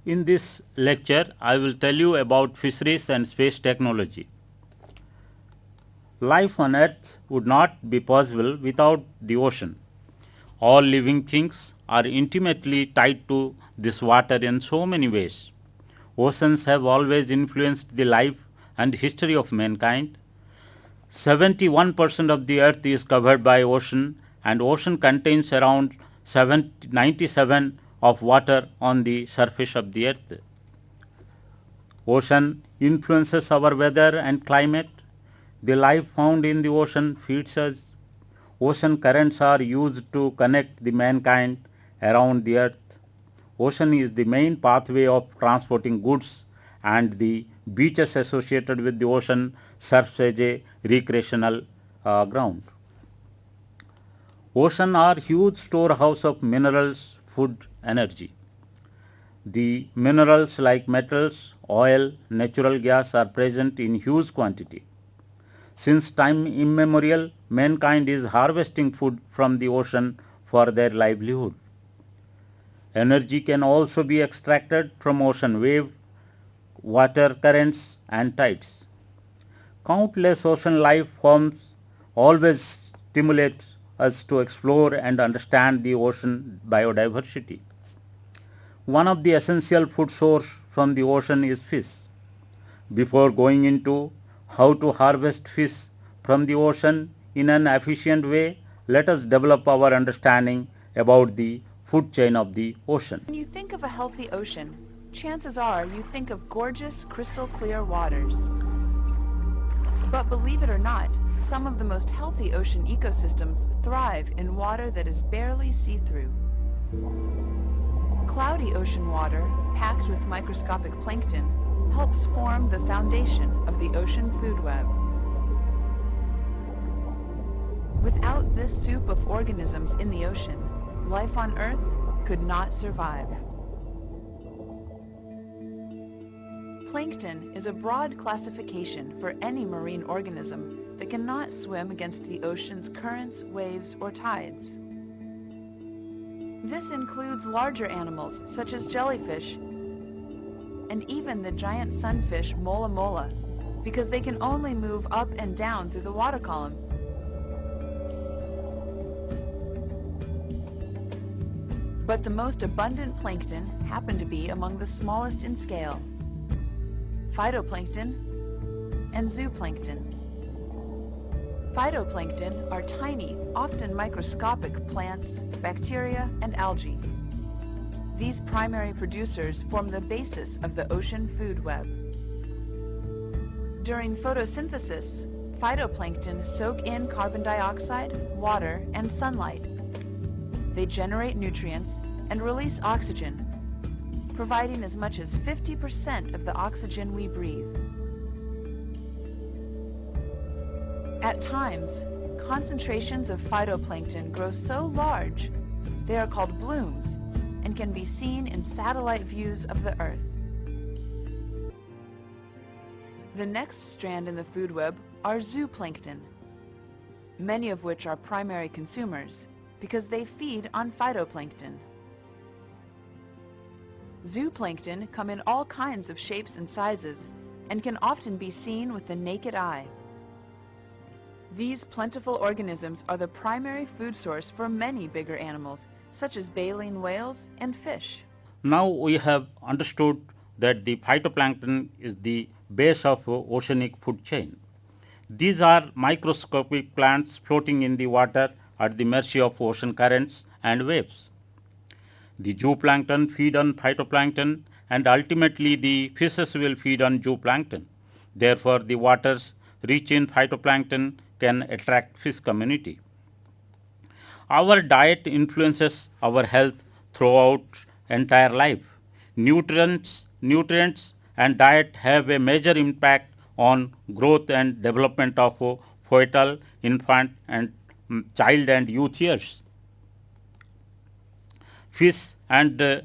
In this lecture, I will tell you about fisheries and space technology. Life on Earth would not be possible without the ocean. All living things are intimately tied to this water in so many ways. Oceans have always influenced the life and history of mankind. 71% of the earth is covered by ocean, and ocean contains around 97 of water on the surface of the earth. Ocean influences our weather and climate. The life found in the ocean feeds us. Ocean currents are used to connect the mankind around the earth. Ocean is the main pathway of transporting goods, and the beaches associated with the ocean serves as a recreational ground. Ocean are huge storehouse of minerals, food, energy. The minerals like metals, oil, natural gas are present in huge quantity. Since time immemorial, mankind is harvesting food from the ocean for their livelihood. Energy can also be extracted from ocean wave, water currents and tides. Countless ocean life forms always stimulate us to explore and understand the ocean biodiversity. One of the essential food source from the ocean is fish. Before going into how to harvest fish from the ocean in an efficient way, let us develop our understanding about the food chain of the ocean. When you think of a healthy ocean, chances are you think of gorgeous, crystal clear waters. But believe it or not, some of the most healthy ocean ecosystems thrive in water that is barely see-through. Cloudy ocean water, packed with microscopic plankton, helps form the foundation of the ocean food web. Without this soup of organisms in the ocean, life on Earth could not survive. Plankton is a broad classification for any marine organism that cannot swim against the ocean's currents, waves, or tides. This includes larger animals such as jellyfish and even the giant sunfish mola mola, because they can only move up and down through the water column. But the most abundant plankton happen to be among the smallest in scale: phytoplankton and zooplankton. Phytoplankton are tiny, often microscopic plants, bacteria, and algae. These primary producers form the basis of the ocean food web. During photosynthesis, phytoplankton soak in carbon dioxide, water, and sunlight. They generate nutrients and release oxygen, providing as much as 50% of the oxygen we breathe. At times, concentrations of phytoplankton grow so large, they are called blooms and can be seen in satellite views of the Earth. The next strand in the food web are zooplankton, many of which are primary consumers because they feed on phytoplankton. Zooplankton come in all kinds of shapes and sizes and can often be seen with the naked eye. These plentiful organisms are the primary food source for many bigger animals, such as baleen whales and fish. Now we have understood that the phytoplankton is the base of oceanic food chain. These are microscopic plants floating in the water at the mercy of ocean currents and waves. The zooplankton feed on phytoplankton, and ultimately the fishes will feed on zooplankton. Therefore, the waters rich in phytoplankton can attract fish community. Our diet influences our health throughout entire life. Nutrients and diet have a major impact on growth and development of fetal, infant and child and youth years. Fish and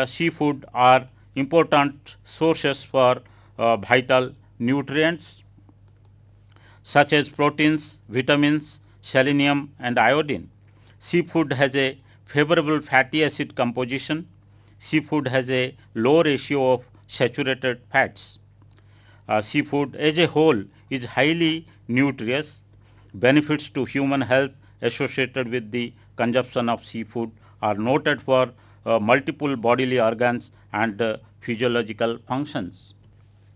seafood are important sources for vital nutrients such as proteins, vitamins, selenium and iodine. Seafood has a favorable fatty acid composition. seafood has a low ratio of saturated fats. Seafood as a whole is highly nutritious. Benefits to human health associated with the consumption of seafood are noted for multiple bodily organs and physiological functions.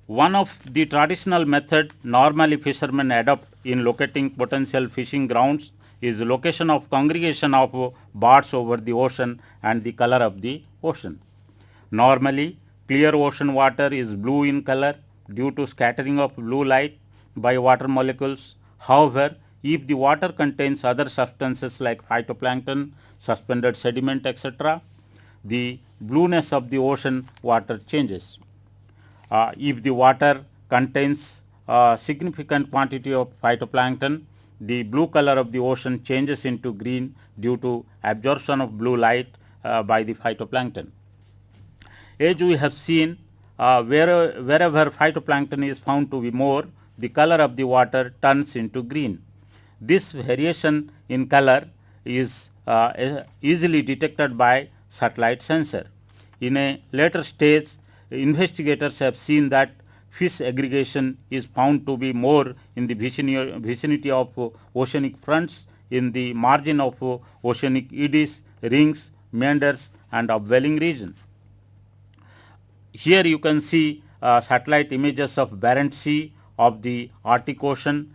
One of the traditional method normally fishermen adopt in locating potential fishing grounds is location of congregation of birds over the ocean and the color of the ocean. Normally, clear ocean water is blue in color due to scattering of blue light by water molecules. However, if the water contains other substances like phytoplankton, suspended sediment, etc., the blueness of the ocean water changes. If the water contains a significant quantity of phytoplankton, the blue color of the ocean changes into green due to absorption of blue light by the phytoplankton. As we have seen, wherever phytoplankton is found to be more, the color of the water turns into green. This variation in color is easily detected by satellite sensor. In a later stage, investigators have seen that fish aggregation is found to be more in the vicinity of oceanic fronts, in the margin of oceanic eddies, rings, meanders and upwelling region. Here you can see satellite images of Barents Sea, of the Arctic Ocean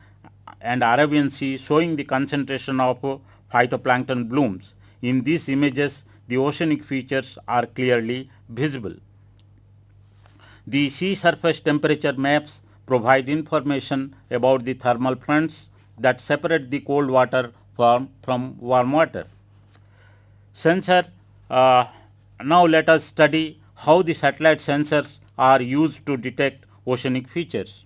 and Arabian Sea, showing the concentration of phytoplankton blooms. In these images, the oceanic features are clearly visible. The sea surface temperature maps provide information about the thermal fronts that separate the cold water from warm water. Sensor Now let us study how the satellite sensors are used to detect oceanic features.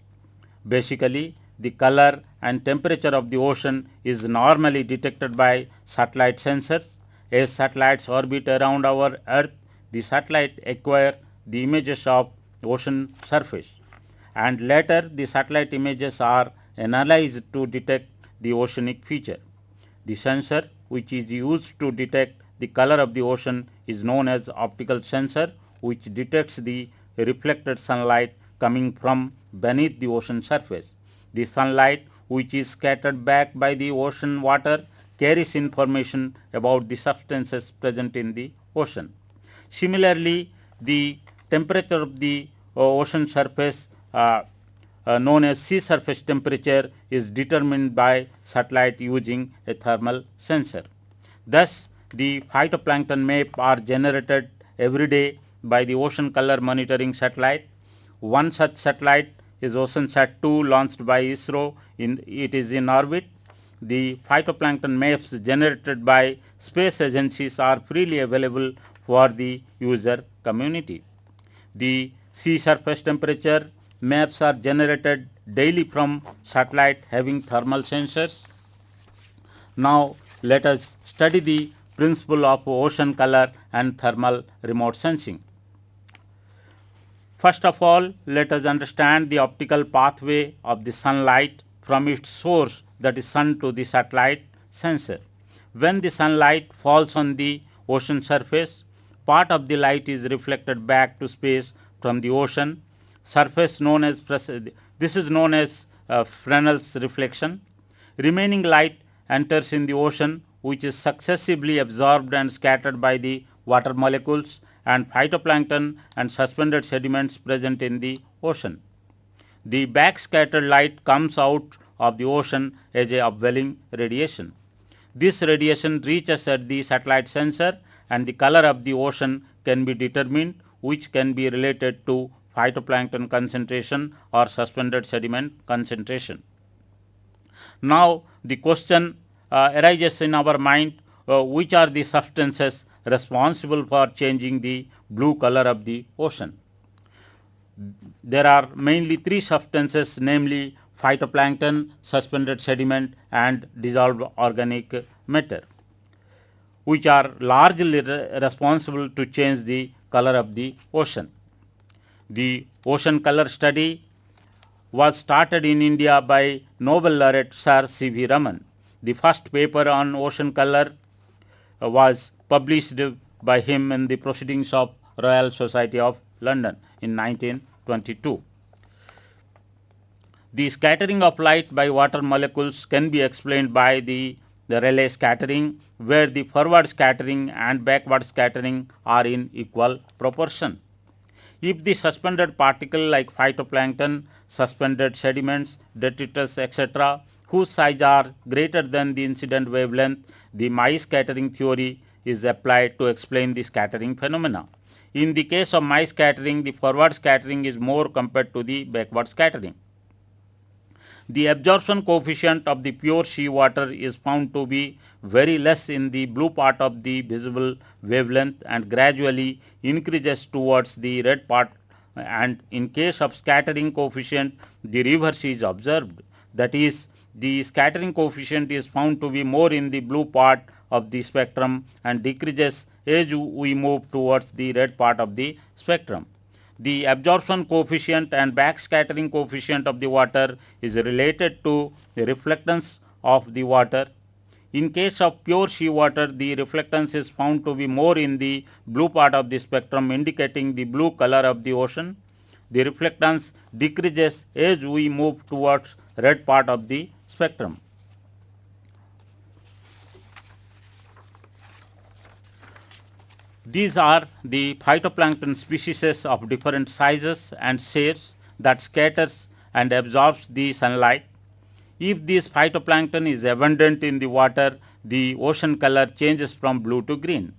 Basically, the color and temperature of the ocean is normally detected by satellite sensors. As satellites orbit around our earth, the satellite acquire the images of ocean surface, and later the satellite images are analyzed to detect the oceanic feature. The sensor which is used to detect the color of the ocean is known as optical sensor, which detects the reflected sunlight coming from beneath the ocean surface. The sunlight which is scattered back by the ocean water carries information about the substances present in the ocean. Similarly, the temperature of the ocean surface known as sea surface temperature is determined by satellite using a thermal sensor. Thus, the phytoplankton map are generated every day by the ocean color monitoring satellite. One such satellite is OceanSat-2, launched by ISRO. It is in orbit. The phytoplankton maps generated by space agencies are freely available for the user community. The sea surface temperature maps are generated daily from satellite having thermal sensors. Now let us study the principle of ocean color and thermal remote sensing. First of all, let us understand the optical pathway of the sunlight from its source, that is sun, to the satellite sensor. When the sunlight falls on the ocean surface, part of the light is reflected back to space from the ocean surface, this is known as Fresnel's reflection. Remaining light enters in the ocean, which is successively absorbed and scattered by the water molecules and phytoplankton and suspended sediments present in the ocean. The backscattered light comes out of the ocean as a upwelling radiation. This radiation reaches at the satellite sensor, and the color of the ocean can be determined, which can be related to phytoplankton concentration or suspended sediment concentration. Now the question arises in our mind, which are the substances responsible for changing the blue color of the ocean. There are mainly three substances, namely phytoplankton, suspended sediment and dissolved organic matter, which are largely responsible to change the color of the ocean. The ocean color study was started in India by Nobel laureate Sir C.V. Raman. The first paper on ocean color was published by him in the Proceedings of Royal Society of London in 1922. The scattering of light by water molecules can be explained by the Rayleigh scattering, where the forward scattering and backward scattering are in equal proportion. If the suspended particle like phytoplankton, suspended sediments, detritus, etc., whose size are greater than the incident wavelength, the Mie scattering theory is applied to explain the scattering phenomena. In the case of Mie scattering, the forward scattering is more compared to the backward scattering. The absorption coefficient of the pure seawater is found to be very less in the blue part of the visible wavelength and gradually increases towards the red part, and in case of scattering coefficient the reverse is observed. That is, the scattering coefficient is found to be more in the blue part of the spectrum and decreases as we move towards the red part of the spectrum. The absorption coefficient and backscattering coefficient of the water is related to the reflectance of the water. In case of pure seawater, the reflectance is found to be more in the blue part of the spectrum, indicating the blue color of the ocean. The reflectance decreases as we move towards red part of the spectrum. These are the phytoplankton species of different sizes and shapes that scatters and absorbs the sunlight. If this phytoplankton is abundant in the water, the ocean color changes from blue to green.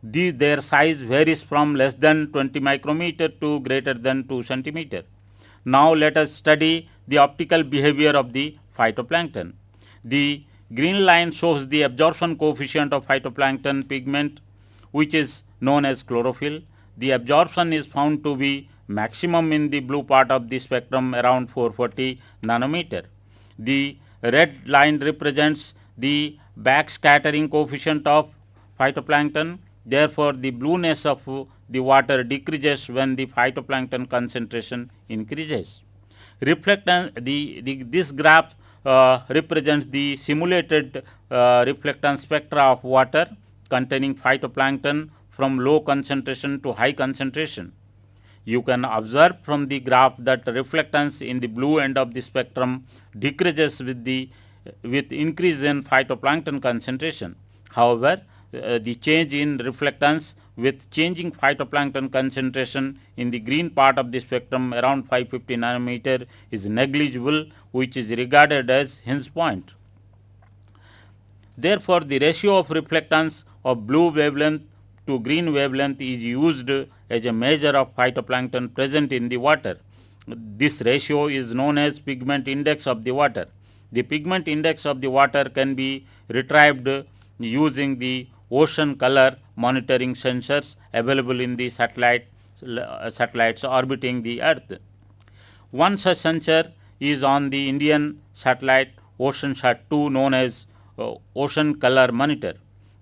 Their size varies from less than 20 micrometer to greater than 2 centimeter. Now let us study the optical behavior of the phytoplankton. The green line shows the absorption coefficient of phytoplankton pigment, which is known as chlorophyll. The absorption is found to be maximum in the blue part of the spectrum, around 440 nanometer. The red line represents the backscattering coefficient of phytoplankton. Therefore, the blueness of the water decreases when the phytoplankton concentration increases. This graph represents the simulated reflectance spectra of water containing phytoplankton from low concentration to high concentration. You can observe from the graph that reflectance in the blue end of the spectrum decreases with increase in phytoplankton concentration. However, the change in reflectance with changing phytoplankton concentration in the green part of the spectrum, around 550 nanometer, is negligible, which is regarded as hinge point. Therefore, the ratio of reflectance of blue wavelength to green wavelength is used as a measure of phytoplankton present in the water. This ratio is known as pigment index of the water. The pigment index of the water can be retrieved using the ocean color monitoring sensors available in the satellites orbiting the earth. One such sensor is on the Indian satellite OceanSat-2, known as Ocean Color Monitor.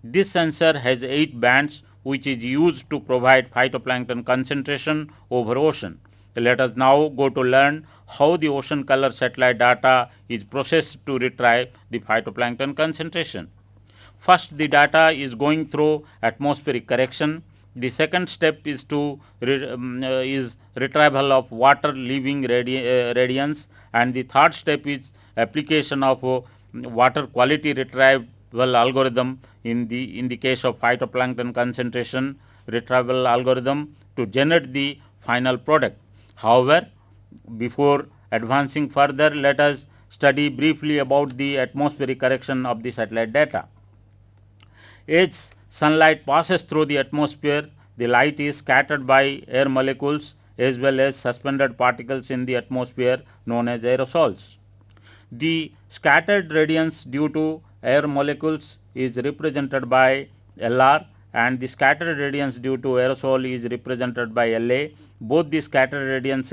This sensor has 8 bands which is used to provide phytoplankton concentration over ocean. Let us now go to learn how the ocean color satellite data is processed to retrieve the phytoplankton concentration. First, the data is going through atmospheric correction. The second step is retrieval of water leaving radiance, and the third step is application of water quality retrieval algorithm in the case of phytoplankton concentration retrieval algorithm to generate the final product. However, before advancing further, let us study briefly about the atmospheric correction of the satellite data. As sunlight passes through the atmosphere, the light is scattered by air molecules as well as suspended particles in the atmosphere known as aerosols. The scattered radiance due to air molecules is represented by LR, and the scattered radiance due to aerosol is represented by LA. Both the scattered radiance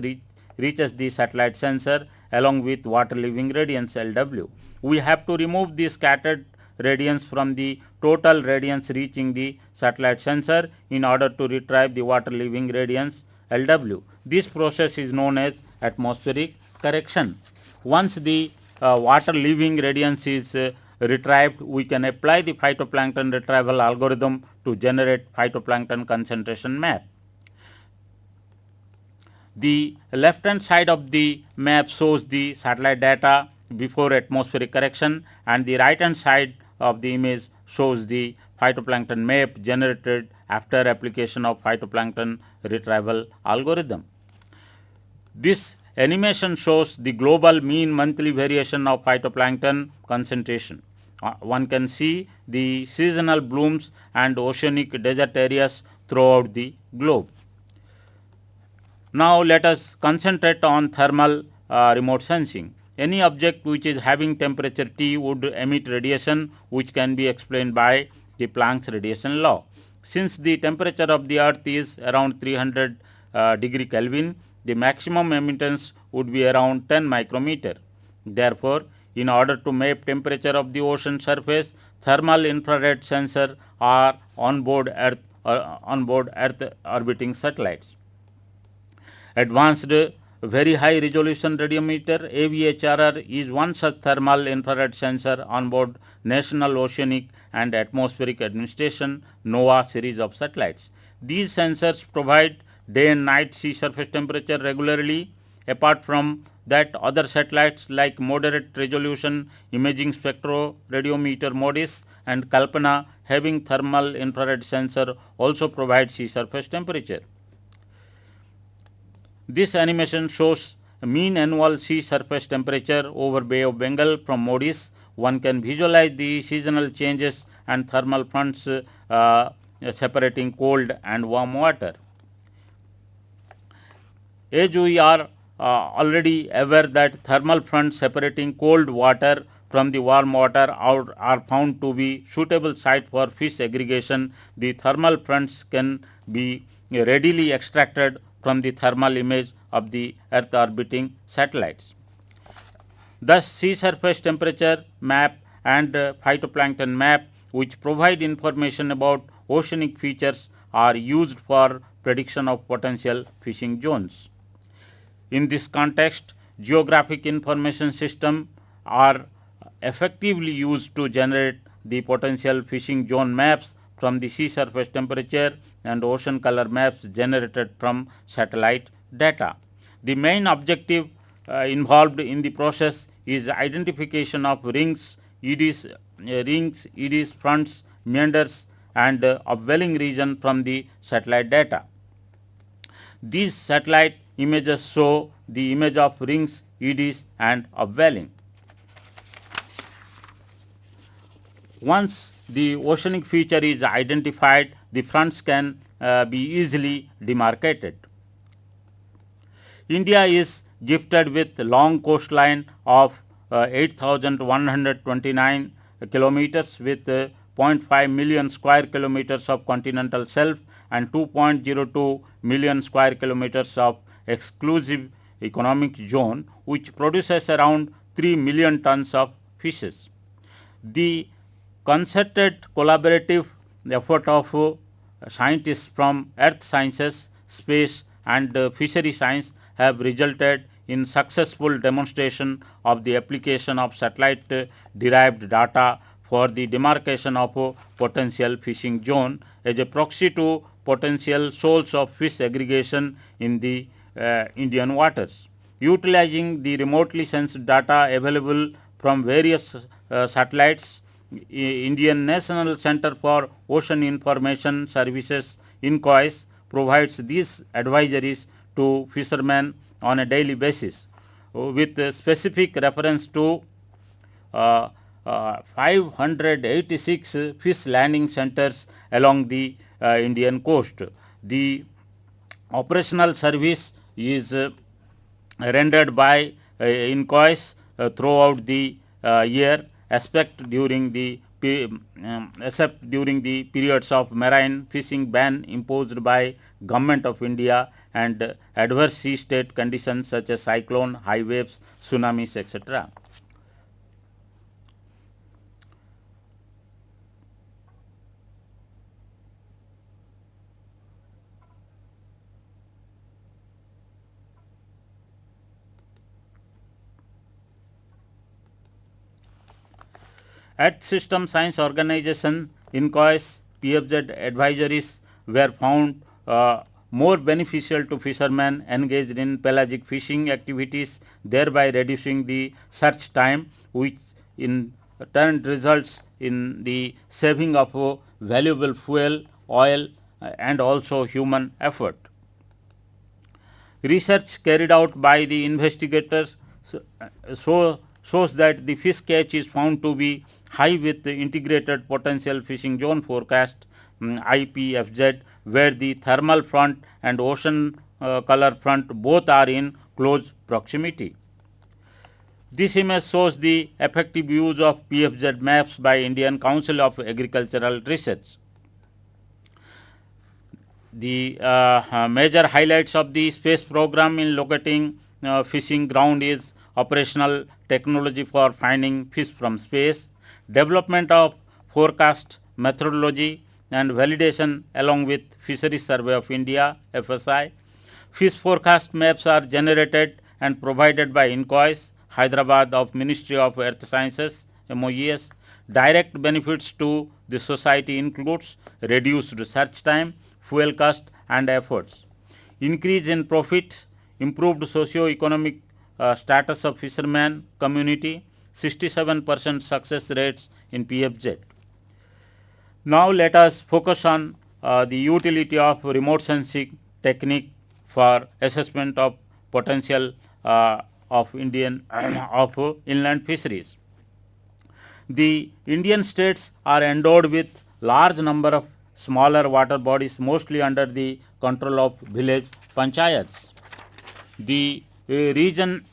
reaches the satellite sensor along with water leaving radiance LW. We have to remove the scattered radiance from the total radiance reaching the satellite sensor in order to retrieve the water leaving radiance LW. This process is known as atmospheric correction. Once the water leaving radiance is retrieved, we can apply the phytoplankton retrieval algorithm to generate phytoplankton concentration map. The left hand side of the map shows the satellite data before atmospheric correction, and the right hand side of the image shows the phytoplankton map generated after application of phytoplankton retrieval algorithm. This animation shows the global mean monthly variation of phytoplankton concentration. One can see the seasonal blooms and oceanic desert areas throughout the globe. Now, let us concentrate on thermal remote sensing. Any object which is having temperature T would emit radiation, which can be explained by the Planck's radiation law. Since the temperature of the earth is around 300 degree Kelvin, the maximum emittance would be around 10 micrometer. Therefore, in order to map temperature of the ocean surface, thermal infrared sensors are on board Earth orbiting satellites. Advanced very high resolution radiometer AVHRR is one such thermal infrared sensor on board National Oceanic and Atmospheric Administration NOAA series of satellites. These sensors provide day and night sea surface temperature regularly. Apart from that, other satellites like moderate resolution imaging spectroradiometer MODIS and Kalpana having thermal infrared sensor also provide sea surface temperature. This animation shows mean annual sea surface temperature over Bay of Bengal from MODIS. One can visualize the seasonal changes and thermal fronts separating cold and warm water. As we are already aware that thermal fronts separating cold water from the warm water are found to be suitable site for fish aggregation, the thermal fronts can be readily extracted from the thermal image of the earth orbiting satellites. Thus, sea surface temperature map and phytoplankton map, which provide information about oceanic features, are used for prediction of potential fishing zones. In this context, geographic information systems are effectively used to generate the potential fishing zone maps from the sea surface temperature and ocean color maps generated from satellite data. The main objective involved in the process is identification of rings, eddies, fronts, meanders, and upwelling region from the satellite data. These satellite images show the image of rings, eddies, and upwelling. Once the oceanic feature is identified, the fronts can be easily demarcated. India is gifted with long coastline of 8,129 kilometers with 0.5 million square kilometers of continental shelf and 2.02 million square kilometers of exclusive economic zone, which produces around 3 million tons of fishes. The concerted collaborative effort of scientists from earth sciences, space, and fishery science have resulted in successful demonstration of the application of satellite derived data for the demarcation of potential fishing zone as a proxy to potential source of fish aggregation in the Indian waters. Utilizing the remotely sensed data available from various satellites, Indian National Center for Ocean Information Services (INCOIS) provides these advisories to fishermen on a daily basis, with specific reference to 586 fish landing centers along the Indian coast. The operational service is rendered by INCOIS throughout the year, except during the periods of marine fishing ban imposed by Government of India and adverse sea state conditions such as cyclone, high waves, tsunamis, etc. At System Science Organization, INCOIS PFZ advisories were found more beneficial to fishermen engaged in pelagic fishing activities, thereby reducing the search time, which in turn results in the saving of valuable fuel, oil, and also human effort. Research carried out by the investigators shows that the fish catch is found to be high with the integrated potential fishing zone forecast IPFZ, where the thermal front and ocean color front both are in close proximity. This image shows the effective use of PFZ maps by Indian Council of Agricultural Research. The major highlights of the space program in locating fishing ground is operational technology for finding fish from space, development of forecast methodology and validation along with Fisheries Survey of India FSI. Fish forecast maps are generated and provided by INCOIS, Hyderabad of Ministry of Earth Sciences MOES. Direct benefits to the society includes reduced research time, fuel cost and efforts, increase in profit, improved socio-economic status of fishermen community, 67% success rates in PFZ. Now let us focus on the utility of remote sensing technique for assessment of potential of Indian of inland fisheries. The Indian states are endowed with large number of smaller water bodies, mostly under the control of village panchayats. The region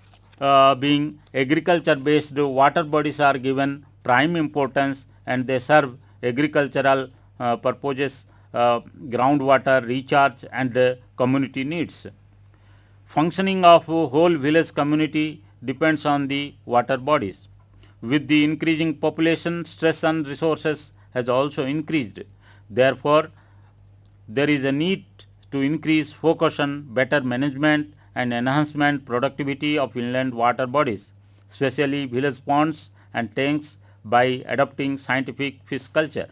being agriculture based water bodies are given prime importance and they serve agricultural purposes, groundwater recharge and community needs. Functioning of whole village community depends on the water bodies. With the increasing population, stress on resources has also increased. Therefore, there is a need to increase focus on better management and enhancement productivity of inland water bodies, especially village ponds and tanks, by adopting scientific fish culture.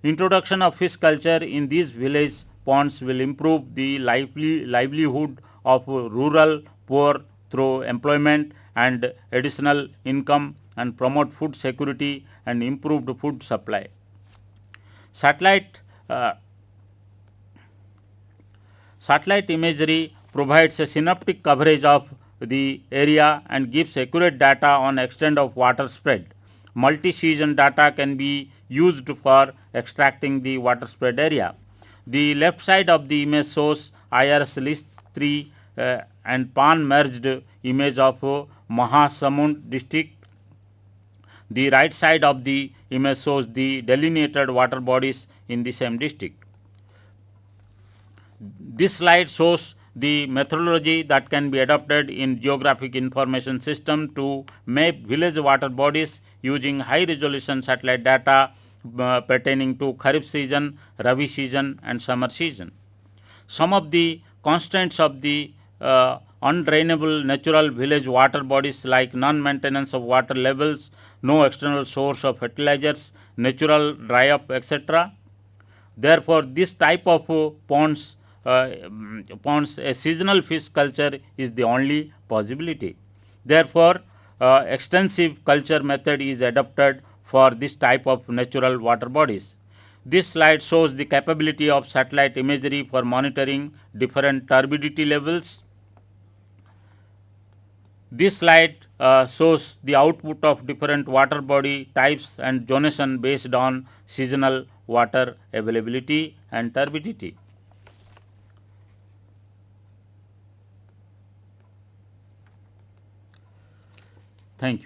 Introduction of fish culture in these village ponds will improve the livelihood of rural poor through employment and additional income and promote food security and improved food supply. Satellite Satellite imagery provides a synoptic coverage of the area and gives accurate data on extent of water spread. Multi-season data can be used for extracting the water spread area. The left side of the image shows IRS list 3 and pan merged image of Mahasamund district. The right side of the image shows the delineated water bodies in the same district. This slide shows the methodology that can be adopted in geographic information system to map village water bodies using high resolution satellite data pertaining to Kharif season, Rabi season and summer season. Some of the constraints of the undrainable natural village water bodies like non-maintenance of water levels, no external source of fertilizers, natural dry up, etc. Therefore, this type of ponds, a seasonal fish culture is the only possibility. Therefore, extensive culture method is adopted for this type of natural water bodies. This slide shows the capability of satellite imagery for monitoring different turbidity levels. This slide shows the output of different water body types and zonation based on seasonal water availability and turbidity. Thank you.